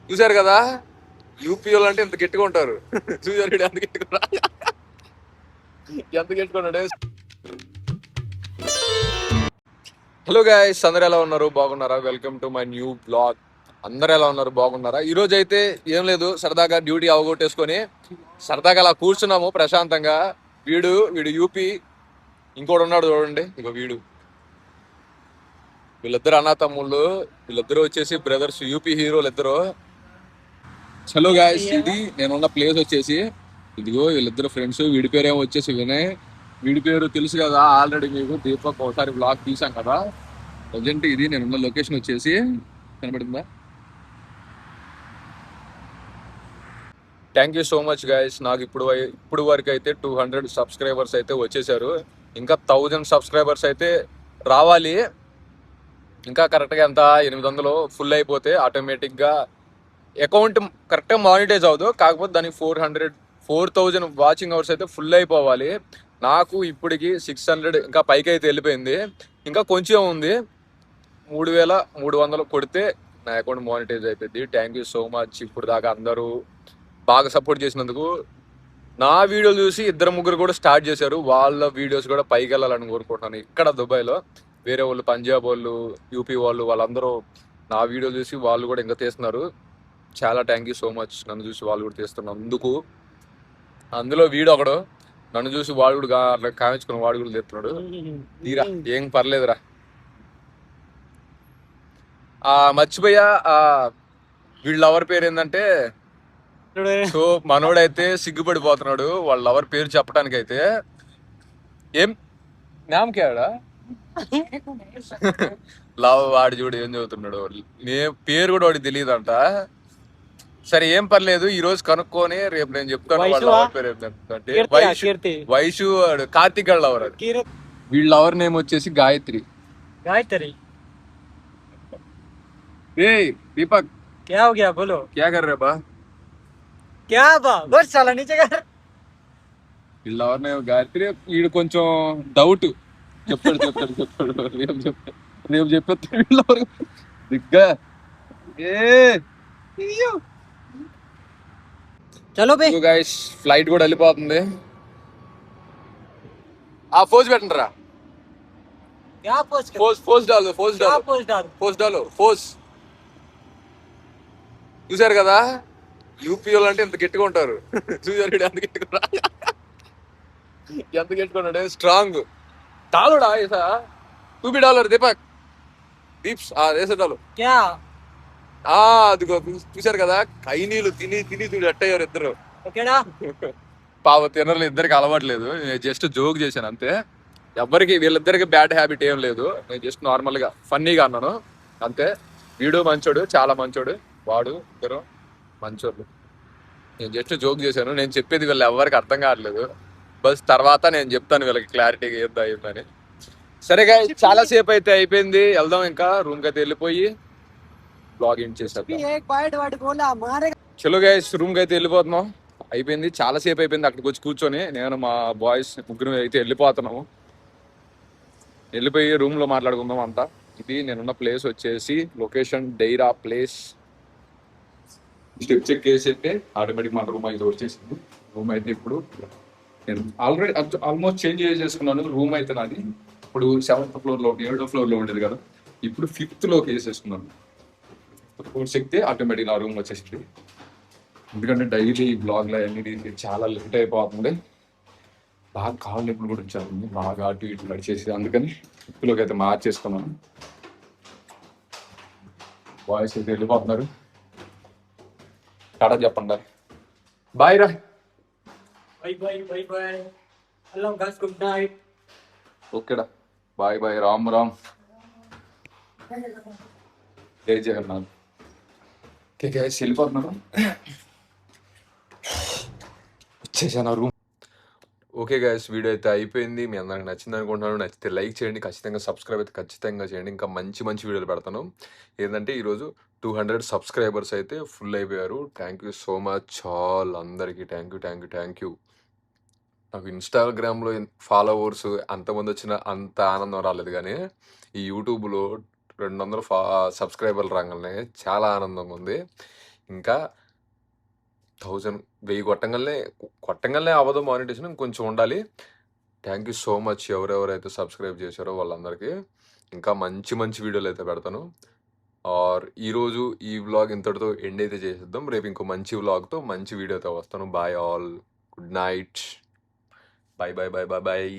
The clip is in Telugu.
చూసారు కదా, యూపీ వాళ్ళు అంటే ఎంత గట్టిగా ఉంటారు. చూసారు ఎంత గట్టిగా ఎంత గట్టిగా ఉన్నాడు. హలో గాయ్స్, అందరు ఎలా ఉన్నారు? బాగున్నారా? Welcome to my new blog. అందరు ఎలా ఉన్నారు? బాగున్నారా? ఈ రోజు అయితే ఏం లేదు, సరదాగా డ్యూటీ అవగొట్టేసుకొని సరదాగా అలా కూర్చున్నాము ప్రశాంతంగా. వీడు యూపీ, ఇంకోటి ఉన్నాడు చూడండి, ఇక వీళ్ళిద్దరు అన్నా తమ్ముళ్ళు, వీళ్ళిద్దరు వచ్చేసి బ్రదర్స్, యూపీ హీరోలు ఇద్దరు. చలో గాయస్, ఇది నేనున్న ప్లేస్ వచ్చేసి ఇదిగో. వీళ్ళిద్దరు ఫ్రెండ్స్. వీడి పేరు ఏమో వచ్చేసి వినయ్. వీడి పేరు తెలుసు కదా ఆల్రెడీ మీకు, దీపక్ ఒకసారి బ్లాగ్ తీసాం కదా. ప్రజెంట్ ఇది నేనున్న లొకేషన్ వచ్చేసి కనబడిందా? Thank you so much guys. నాకు ఇప్పుడు వరకు అయితే 200 సబ్స్క్రైబర్స్ అయితే వచ్చేసారు. ఇంకా 1000 సబ్స్క్రైబర్స్ అయితే రావాలి. ఇంకా కరెక్ట్గా ఎంత 800 ఫుల్ అయిపోతే ఆటోమేటిక్గా అకౌంట్ కరెక్ట్గా మానిటైజ్ అవ్వదు. కాకపోతే దానికి 4000 వాచింగ్ అవర్స్ అయితే ఫుల్ అయిపోవాలి. నాకు ఇప్పటికి 600 ఇంకా పైకి అయితే వెళ్ళిపోయింది. ఇంకా కొంచెం ఉంది. 3300 కొడితే నా అకౌంట్ మానిటైజ్ అయిపోయింది. Thank you so much. ఇప్పుడు దాకా అందరూ బాగా సపోర్ట్ చేసినందుకు. నా వీడియోలు చూసి ఇద్దరు ముగ్గురు కూడా స్టార్ట్ చేశారు. వాళ్ళ వీడియోస్ కూడా పైకి వెళ్ళాలని కోరుకుంటున్నాను. ఇక్కడ దుబాయ్లో వేరే వాళ్ళు, పంజాబ్ వాళ్ళు, యూపీ వాళ్ళు, వాళ్ళందరూ నా వీడియోలు చూసి వాళ్ళు కూడా ఇంకా తీస్తున్నారు. చాలా థ్యాంక్ యూ సో మచ్. నన్ను చూసి వాళ్ళు కూడా తీస్తున్నందుకు. అందులో వీడు ఒకడు నన్ను చూసి వాడు కూడా అట్లా కామించుకుని వాడు కూడా తీస్తున్నాడు. తీరా, ఏం పర్లేదురా. మర్చిపోయా, వీళ్ళ లవర్ పేరు ఏంటంటే, సో మనోడైతే సిగ్గుపడిపోతున్నాడు వాళ్ళ లవర్ పేరు చెప్పడానికి. అయితే ఏం నామకేడా లవ్, వాడు చూడు ఏం చదువుతున్నాడు. పేరు కూడా వాడికి తెలియదంట. సరే ఏం పర్లేదు, ఈ రోజు కనుక్కొని రేపు నేను చెప్తాను వాళ్ళ లవర్ పేరు ఏంటంటే. వైషు కార్తిక్ గారు లవర్. వీళ్ళ లవర్ నేమ్ వచ్చేసి గాయత్రి. ఏ दीपक, क्या हो गया बोलो? क्या कर रहे बा? क्या बा बस साला नीचे कर. వీళ్ళ లవర్ నేమ్ గాయత్రి. వీడు కొంచెం డౌట్. చెప్తాడు రేపు చెప్పేస్తాడు వీళ్ళ లవర్ దిగ్గా. चलो बे. గైస్, ఫ్లైట్ కూడా వెళ్ళిపోతుంది. ఆ ఫోజ్ పెట్టండి రా. क्या पोस्ट कर? ఫోజ్ డాలు. क्या पोस्ट डाल? చూసారు కదా, యూపీ వాళ్ళు అంటే ఎంత గట్టిగా ఉంటారు. చూసారు ఎంత గట్టిగా ఉన్నాడు. స్ట్రాంగ్ డాలుడా ऐसा $2 దీపక్ దీప్స్ వేసే డాలు. क्या అదిగో చూసారు కదా, కైనీలు తిని చూడు అట్టయ్యారు ఇద్దరు. ओकेडा. పావ తినర్లు ఇద్దరికి అలవాట్లేదు. నేను జస్ట్ జోక్ చేశాను అంతే. ఎవరికి వీళ్ళిద్దరికి బ్యాడ్ హ్యాబిట్ ఏం లేదు. నేను జస్ట్ నార్మల్ గా ఫన్నీగా అన్నాను అంతే. వీడు మంచోడు, చాలా మంచోడు. వాడు ఇద్దరు మంచోళ్ళు. నేను జస్ట్ జోక్ చేశాను. నేను చెప్పేది వీళ్ళు ఎవరికి అర్థం కావట్లేదు. బస్ తర్వాత నేను చెప్తాను వీళ్ళకి క్లారిటీగా ఏదో అయిందని. సరేగా, చాలా సేపు అయితే అయిపోయింది. వెళ్దాం ఇంకా రూమ్ కి అయితే వెళ్ళిపోయి బ్లాగింగ్ చేసేద్దాం. एक पॉइंट वर्ड बोला मारेगा. చలో గైస్, రూమ్ కి అయితే వెళ్ళిపోతున్నాం. అయిపోయింది, చాలా సేపు అయిపోయింది అక్కడికి వచ్చి కూర్చొని. నేను మా బాయ్స్ ముగ్గురు అయితే వెళ్ళిపోతున్నాము. వెళ్ళిపోయి రూమ్ లో మాట్లాడుకుందాం అంతా. ఇది నేనున్న ప్లేస్ వచ్చేసి లొకేషన్ డైరా ప్లేస్. స్టెప్ చెక్ చేసేస్తే ఆటోమేటిక్ మన రూమ్ అయితే వచ్చేసింది. రూమ్ అయితే ఇప్పుడు నేను ఆల్మోస్ట్ చేంజ్ చేసేసుకున్నాను. రూమ్ అయితే నాది ఇప్పుడు 7th floor లో, 7వ floor లో ఉండేది కదా, ఇప్పుడు 5th లోకి వేసేసుకున్నాను. ఫోర్త్ ఎక్కితే ఆటోమేటిక్ నా రూమ్ వచ్చేసింది. ఎందుకంటే డైలీ బ్లాగ్లో అన్ని చాలా లేట్ అయిపోతుంది. బాగా కాళ్ళు ఎప్పుడు కూడా వచ్చారు, బాగా అటు ఇటు నడిచేసి. అందుకని 5th లోకి అయితే మార్చేసుకున్నాను. బాయ్స్ అయితే వెళ్ళిపోతున్నారు. టాటా చెప్పండి, బాయ్ రా. Bye hello guys, good night. ఓకేడా, bye bye. Ram Ram, Jai Jagannath. Okay guys, వెళ్ళిపోతున్నాను. వచ్చేసాను రూమ్. ఓకే గైస్, వీడియో అయితే అయిపోయింది. మీ అందరికి నచ్చింది అనుకుంటున్నాను. నచ్చితే లైక్ చేయండి, ఖచ్చితంగా సబ్స్క్రైబ్ అయితే ఖచ్చితంగా చేయండి. ఇంకా మంచి మంచి వీడియోలు పెడతాను. ఏంటంటే ఈరోజు 200 సబ్స్క్రైబర్స్ అయితే ఫుల్ అయిపోయారు. Thank you so much all అందరికీ. Thank you. నాకు ఇన్స్టాగ్రామ్లో ఫాలోవర్స్ అంతమంది వచ్చిన అంత ఆనందం రాలేదు, కానీ ఈ యూట్యూబ్లో 200 సబ్స్క్రైబర్లు రాగానే చాలా ఆనందంగా ఉంది. ఇంకా 1000 కొట్టంగానే అవ్వదు మానిటేషన్, ఇంకొంచెం ఉండాలి. థ్యాంక్ యూ సో మచ్ ఎవరెవరైతే సబ్స్క్రైబ్ చేశారో వాళ్ళందరికీ. ఇంకా మంచి మంచి వీడియోలు అయితే పెడతాను. ఈరోజు ఈ వ్లాగ్ ఇంతటితో ఎండ్ అయితే చేసేద్దాం. రేపు ఇంకో మంచి వ్లాగ్తో మంచి వీడియోతో వస్తాను. Bye all, good night, bye bye bye bye bye.